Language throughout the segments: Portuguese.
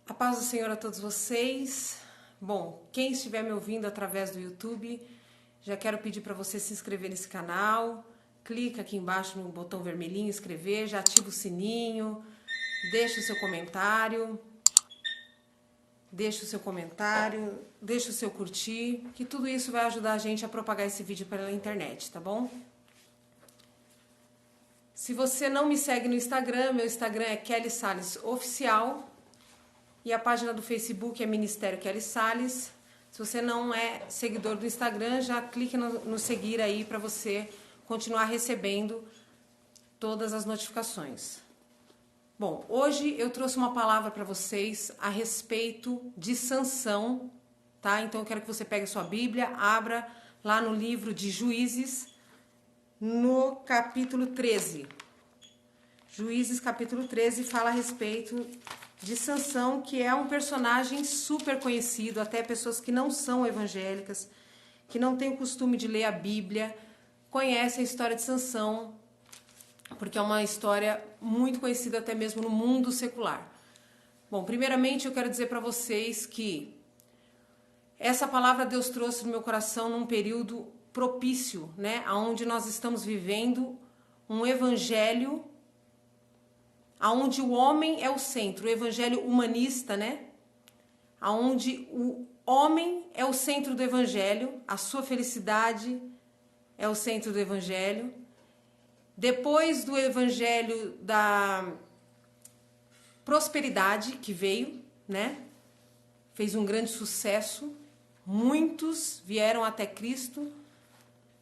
A paz do Senhor a todos vocês. Bom, quem estiver me ouvindo através do YouTube, já quero pedir para você se inscrever nesse canal. Clica aqui embaixo no botão vermelhinho inscrever, já ativa o sininho, deixa o seu comentário, deixa o seu curtir, que tudo isso vai ajudar a gente a propagar esse vídeo pela internet, tá bom? Se você não me segue no Instagram, meu Instagram é Kelly Salles Oficial. E a página do Facebook é Ministério Kelly Salles. Se você não é seguidor do Instagram, já clique no seguir aí para você continuar recebendo todas as notificações. Bom, hoje eu trouxe uma palavra para vocês a respeito de Sansão, tá? Então eu quero que você pegue a sua Bíblia, abra lá no livro de Juízes, no capítulo 13. Juízes, capítulo 13, fala a respeito de Sansão, que é um personagem super conhecido, até pessoas que não são evangélicas, que não têm o costume de ler a Bíblia, conhecem a história de Sansão, porque é uma história muito conhecida até mesmo no mundo secular. Bom, primeiramente eu quero dizer para vocês que essa palavra Deus trouxe no meu coração num período propício, né, onde nós estamos vivendo um evangelho aonde o homem é o centro, o evangelho humanista, né? Aonde o homem é o centro do evangelho, a sua felicidade é o centro do evangelho. Depois do evangelho da prosperidade que veio, né? Fez um grande sucesso. Muitos vieram até Cristo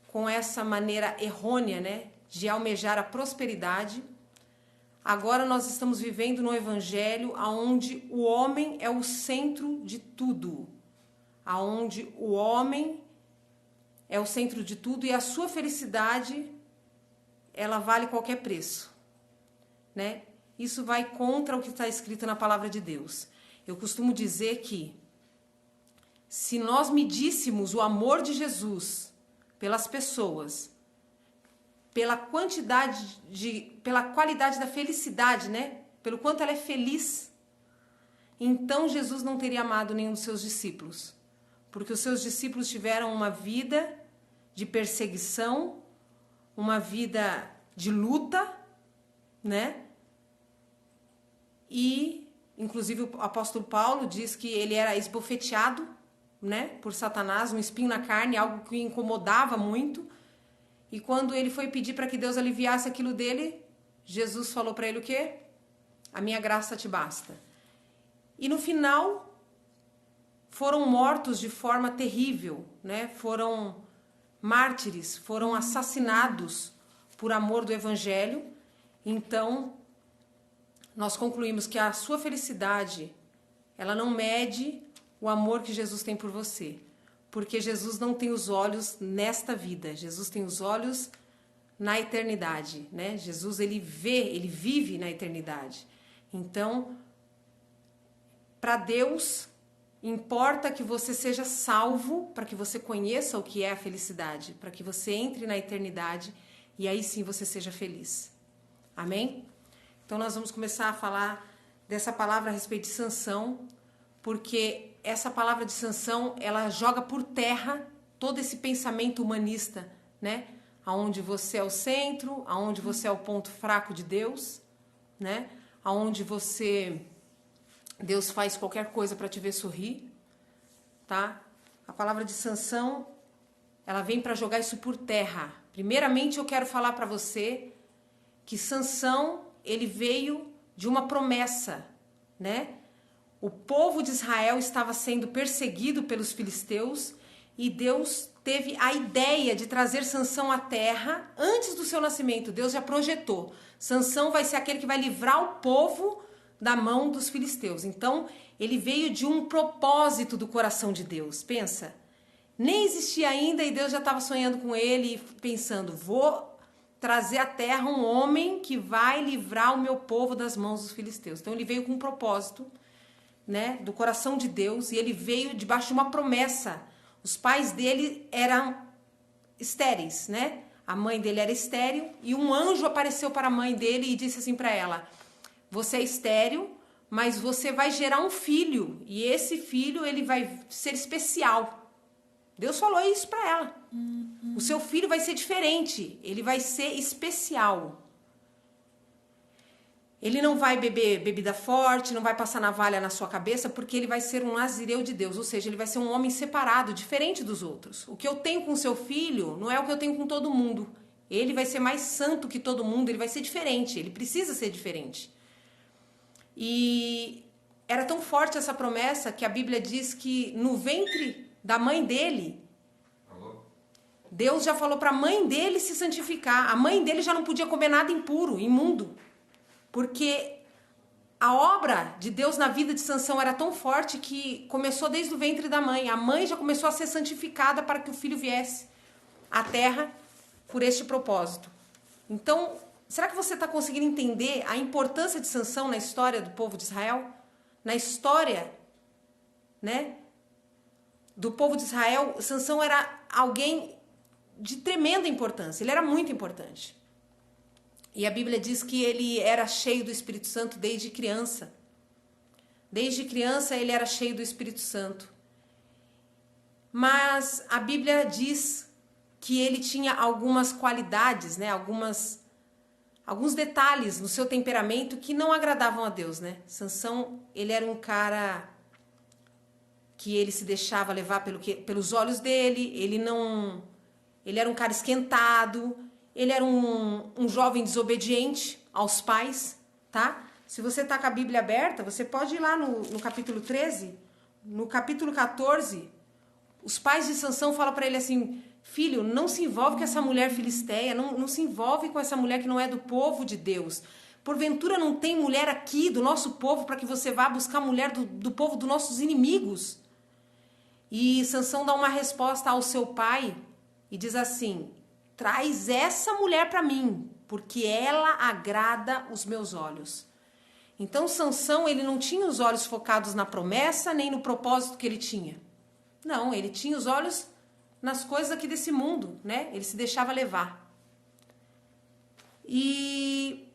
com essa maneira errônea, né, de almejar a prosperidade. Agora nós estamos vivendo no evangelho onde o homem é o centro de tudo, onde o homem é o centro de tudo e a sua felicidade, ela vale qualquer preço, né? Isso vai contra o que está escrito na palavra de Deus. Eu costumo dizer que se nós medíssemos o amor de Jesus pelas pessoas, pela qualidade da felicidade, né? Pelo quanto ela é feliz, então Jesus não teria amado nenhum dos seus discípulos, porque os seus discípulos tiveram uma vida de perseguição, uma vida de luta, né? E, inclusive, o apóstolo Paulo diz que ele era esbofeteado, né, por Satanás, um espinho na carne, algo que o incomodava muito. E quando ele foi pedir para que Deus aliviasse aquilo dele, Jesus falou para ele o quê? A minha graça te basta. E no final, foram mortos de forma terrível, né? Foram mártires, foram assassinados por amor do evangelho. Então, nós concluímos que a sua felicidade, ela não mede o amor que Jesus tem por você. Porque Jesus não tem os olhos nesta vida, Jesus tem os olhos na eternidade, né? Jesus, ele vive na eternidade. Então, para Deus, importa que você seja salvo, para que você conheça o que é a felicidade, para que você entre na eternidade e aí sim você seja feliz. Amém? Então, nós vamos começar a falar dessa palavra a respeito de Sansão, porque essa palavra de Sansão, ela joga por terra todo esse pensamento humanista, né? Aonde você é o centro, aonde você é o ponto fraco de Deus, né? Aonde Deus faz qualquer coisa para te ver sorrir, tá? A palavra de Sansão, ela vem para jogar isso por terra. Primeiramente, eu quero falar para você que Sansão, ele veio de uma promessa, né? O povo de Israel estava sendo perseguido pelos filisteus e Deus teve a ideia de trazer Sansão à terra antes do seu nascimento. Deus já projetou. Sansão vai ser aquele que vai livrar o povo da mão dos filisteus. Então, ele veio de um propósito do coração de Deus. Pensa, nem existia ainda e Deus já estava sonhando com ele e pensando, vou trazer à terra um homem que vai livrar o meu povo das mãos dos filisteus. Então, ele veio com um propósito, né, do coração de Deus, e ele veio debaixo de uma promessa. Os pais dele eram estéreis, né? A mãe dele era estéril e um anjo apareceu para a mãe dele e disse assim para ela: você é estéril, mas você vai gerar um filho e esse filho ele vai ser especial. Deus falou isso para ela. O seu filho vai ser diferente, ele vai ser especial. Ele não vai beber bebida forte, não vai passar navalha na sua cabeça, porque ele vai ser um nazireu de Deus, ou seja, ele vai ser um homem separado, diferente dos outros. O que eu tenho com seu filho não é o que eu tenho com todo mundo. Ele vai ser mais santo que todo mundo, ele vai ser diferente, ele precisa ser diferente. E era tão forte essa promessa que a Bíblia diz que no ventre da mãe dele, Deus já falou para a mãe dele se santificar. A mãe dele já não podia comer nada impuro, imundo. Porque a obra de Deus na vida de Sansão era tão forte que começou desde o ventre da mãe. A mãe já começou a ser santificada para que o filho viesse à terra por este propósito. Então, será que você está conseguindo entender a importância de Sansão na história do povo de Israel? Na história, né, do povo de Israel, Sansão era alguém de tremenda importância. Ele era muito importante. E a Bíblia diz que ele era cheio do Espírito Santo desde criança. Desde criança ele era cheio do Espírito Santo. Mas a Bíblia diz que ele tinha algumas qualidades, né? Alguns detalhes no seu temperamento que não agradavam a Deus, né? Sansão, ele era um cara que ele se deixava levar pelos olhos dele, ele era um cara esquentado. Ele era um jovem desobediente aos pais, tá? Se você tá com a Bíblia aberta, você pode ir lá no capítulo 13. No capítulo 14, os pais de Sansão falam para ele assim: filho, não se envolve com essa mulher filisteia, não se envolve com essa mulher que não é do povo de Deus. Porventura não tem mulher aqui do nosso povo para que você vá buscar mulher do povo dos nossos inimigos? E Sansão dá uma resposta ao seu pai e diz assim: traz essa mulher para mim, porque ela agrada os meus olhos. Então Sansão, ele não tinha os olhos focados na promessa, nem no propósito que ele tinha. Não, ele tinha os olhos nas coisas aqui desse mundo, né? Ele se deixava levar. E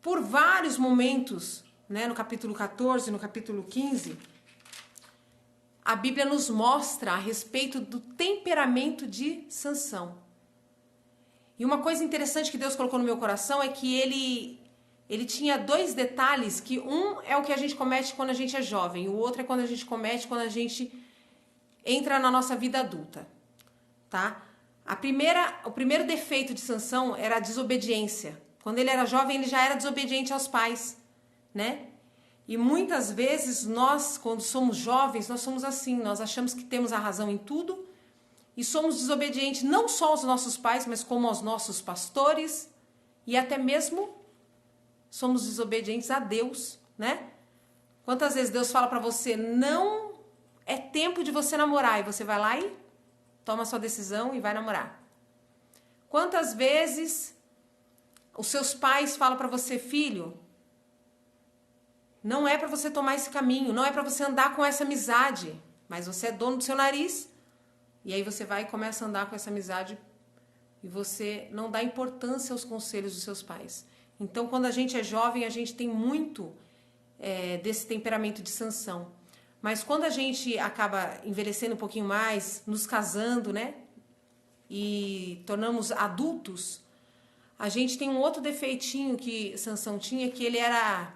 por vários momentos, né, no capítulo 14, no capítulo 15, a Bíblia nos mostra a respeito do temperamento de Sansão. E uma coisa interessante que Deus colocou no meu coração é que ele tinha dois detalhes, que um é o que a gente comete quando a gente é jovem, o outro é quando a gente comete quando a gente entra na nossa vida adulta, tá? O primeiro defeito de Sansão era a desobediência. Quando ele era jovem, ele já era desobediente aos pais, né? E muitas vezes nós, quando somos jovens, nós somos assim, nós achamos que temos a razão em tudo, e somos desobedientes não só aos nossos pais, mas como aos nossos pastores. E até mesmo somos desobedientes a Deus, né? Quantas vezes Deus fala para você, não é tempo de você namorar. E você vai lá e toma a sua decisão e vai namorar. Quantas vezes os seus pais falam para você, filho, não é para você tomar esse caminho, não é para você andar com essa amizade. Mas você é dono do seu nariz. E aí você vai e começa a andar com essa amizade e você não dá importância aos conselhos dos seus pais. Então, quando a gente é jovem, a gente tem muito desse temperamento de Sansão. Mas quando a gente acaba envelhecendo um pouquinho mais, nos casando, né? E tornamos adultos, a gente tem um outro defeitinho que Sansão tinha, que ele era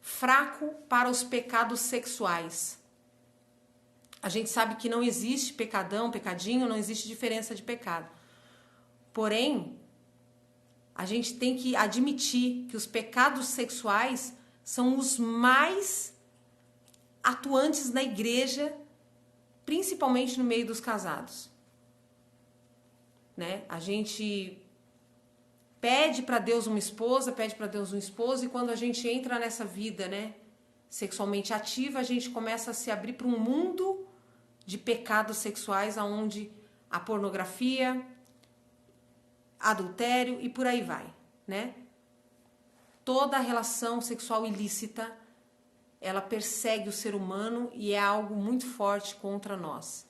fraco para os pecados sexuais. A gente sabe que não existe pecadão, pecadinho, não existe diferença de pecado. Porém, a gente tem que admitir que os pecados sexuais são os mais atuantes na igreja, principalmente no meio dos casados. Né? A gente pede para Deus uma esposa, pede para Deus um esposo, e quando a gente entra nessa vida, né, sexualmente ativa, a gente começa a se abrir para um mundo de pecados sexuais, onde a pornografia, adultério e por aí vai, né? Toda relação sexual ilícita, ela persegue o ser humano e é algo muito forte contra nós.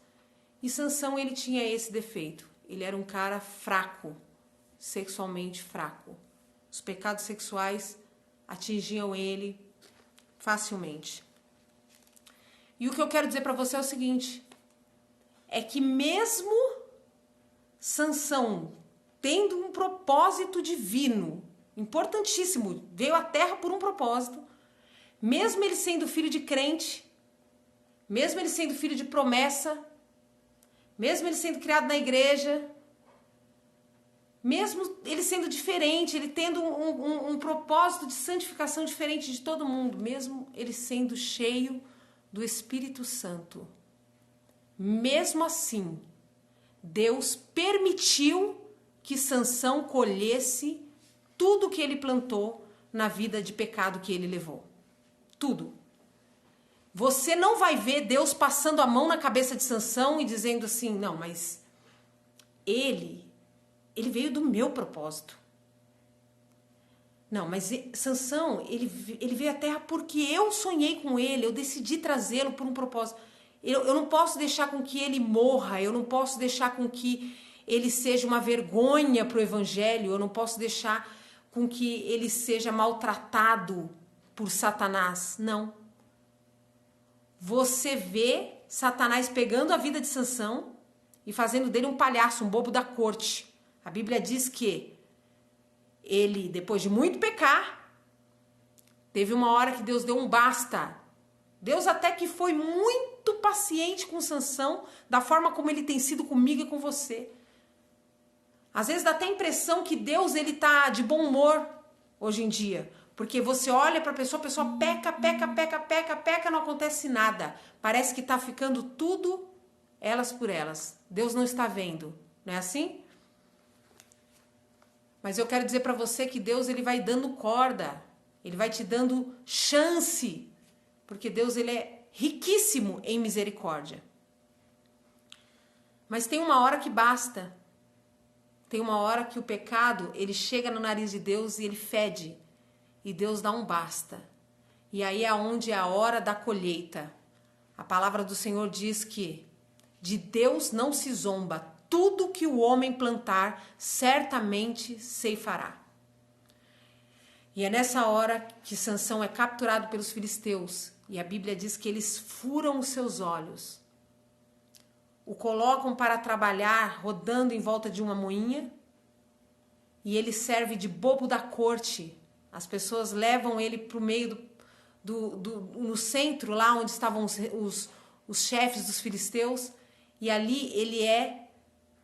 E Sansão, ele tinha esse defeito. Ele era um cara fraco, sexualmente fraco. Os pecados sexuais atingiam ele facilmente. E o que eu quero dizer para você é o seguinte, é que mesmo Sansão tendo um propósito divino, importantíssimo, veio à terra por um propósito, mesmo ele sendo filho de crente, mesmo ele sendo filho de promessa, mesmo ele sendo criado na igreja, mesmo ele sendo diferente, ele tendo um propósito de santificação diferente de todo mundo, mesmo ele sendo cheio do Espírito Santo, mesmo assim, Deus permitiu que Sansão colhesse tudo que ele plantou na vida de pecado que ele levou. Tudo. Você não vai ver Deus passando a mão na cabeça de Sansão e dizendo assim, não, mas ele veio do meu propósito. Não, mas Sansão, ele veio à terra porque eu sonhei com ele, eu decidi trazê-lo por um propósito. Eu não posso deixar com que ele morra, eu não posso deixar com que ele seja uma vergonha para o evangelho, eu não posso deixar com que ele seja maltratado por Satanás. Não. Você vê Satanás pegando a vida de Sansão e fazendo dele um palhaço, um bobo da corte. A Bíblia diz que ele, depois de muito pecar, teve uma hora que Deus deu um basta. Deus até que foi muito paciente com Sansão, da forma como ele tem sido comigo e com você. Às vezes dá até a impressão que Deus ele tá de bom humor hoje em dia. Porque você olha para a pessoa peca, não acontece nada. Parece que tá ficando tudo elas por elas. Deus não está vendo, não é assim? Mas eu quero dizer para você que Deus ele vai dando corda, ele vai te dando chance, porque Deus ele é riquíssimo em misericórdia. Mas tem uma hora que basta. Tem uma hora que o pecado ele chega no nariz de Deus e ele fede. E Deus dá um basta. E aí é onde é a hora da colheita. A palavra do Senhor diz que de Deus não se zomba. Tudo que o homem plantar, certamente ceifará. E é nessa hora que Sansão é capturado pelos filisteus. E a Bíblia diz que eles furam os seus olhos. O colocam para trabalhar rodando em volta de uma moinha. E ele serve de bobo da corte. As pessoas levam ele para o meio no centro, lá onde estavam os chefes dos filisteus. E ali ele é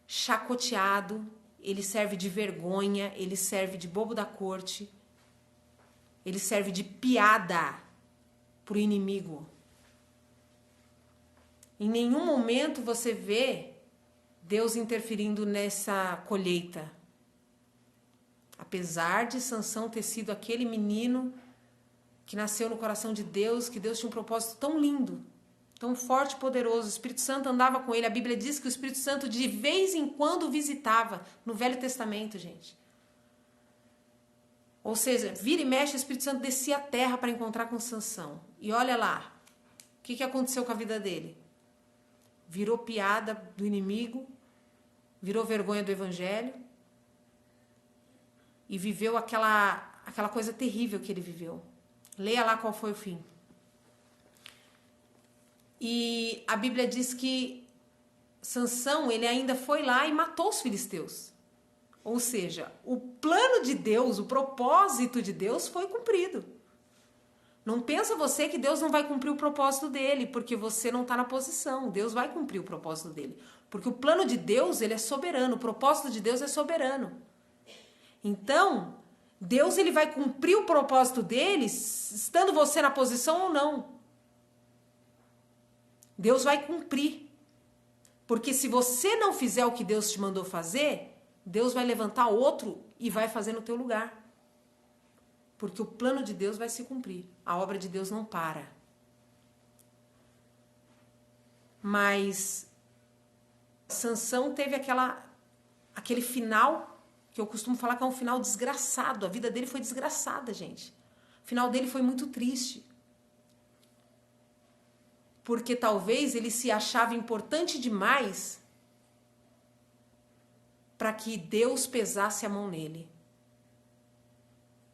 chacoteado, ele serve de vergonha, ele serve de bobo da corte, ele serve de piada para o inimigo. Em nenhum momento você vê Deus interferindo nessa colheita. Apesar de Sansão ter sido aquele menino que nasceu no coração de Deus, que Deus tinha um propósito tão lindo, tão forte e poderoso, o Espírito Santo andava com ele. A Bíblia diz que o Espírito Santo de vez em quando visitava, no Velho Testamento, gente. Ou seja, vira e mexe, o Espírito Santo descia a terra para encontrar com Sansão. E olha lá, o que aconteceu com a vida dele? Virou piada do inimigo, virou vergonha do evangelho e viveu aquela coisa terrível que ele viveu. Leia lá qual foi o fim. E a Bíblia diz que Sansão, ele ainda foi lá e matou os filisteus. Ou seja, o plano de Deus, o propósito de Deus foi cumprido. Não pensa você que Deus não vai cumprir o propósito dele, porque você não está na posição. Deus vai cumprir o propósito dele. Porque o plano de Deus, ele é soberano. O propósito de Deus é soberano. Então, Deus ele vai cumprir o propósito dele, estando você na posição ou não. Deus vai cumprir. Porque se você não fizer o que Deus te mandou fazer, Deus vai levantar outro e vai fazer no teu lugar. Porque o plano de Deus vai se cumprir. A obra de Deus não para. Mas Sansão teve aquele final que eu costumo falar que é um final desgraçado. A vida dele foi desgraçada, gente. O final dele foi muito triste. Porque talvez ele se achava importante demais para que Deus pesasse a mão nele.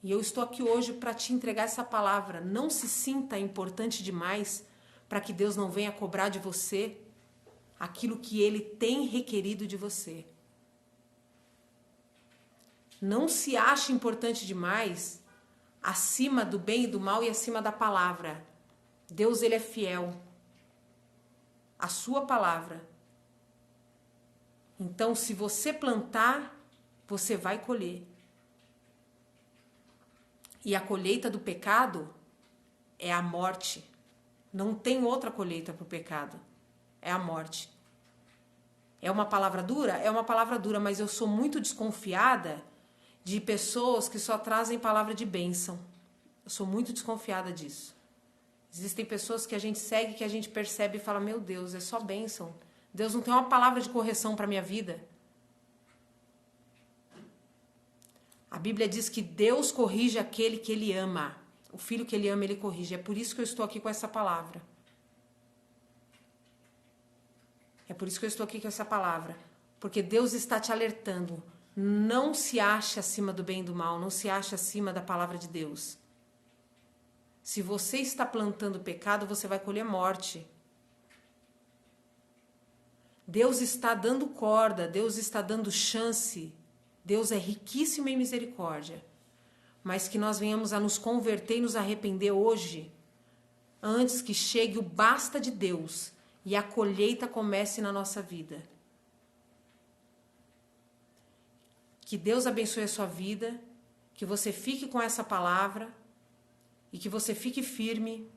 E eu estou aqui hoje para te entregar essa palavra. Não se sinta importante demais para que Deus não venha cobrar de você aquilo que Ele tem requerido de você. Não se ache importante demais acima do bem e do mal e acima da palavra. Deus, Ele é fiel. A sua palavra. Então, se você plantar, você vai colher. E a colheita do pecado é a morte. Não tem outra colheita para o pecado. É a morte. É uma palavra dura? É uma palavra dura, mas eu sou muito desconfiada de pessoas que só trazem palavra de bênção. Eu sou muito desconfiada disso. Existem pessoas que a gente segue, que a gente percebe e fala, meu Deus, é só bênção. Deus não tem uma palavra de correção para a minha vida. A Bíblia diz que Deus corrige aquele que Ele ama. O filho que Ele ama, Ele corrige. É por isso que eu estou aqui com essa palavra. É por isso que eu estou aqui com essa palavra. Porque Deus está te alertando. Não se ache acima do bem e do mal. Não se ache acima da palavra de Deus. Se você está plantando pecado, você vai colher morte. Deus está dando corda. Deus está dando chance. Deus é riquíssimo em misericórdia, mas que nós venhamos a nos converter e nos arrepender hoje, antes que chegue o basta de Deus e a colheita comece na nossa vida. Que Deus abençoe a sua vida, que você fique com essa palavra e que você fique firme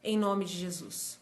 em nome de Jesus.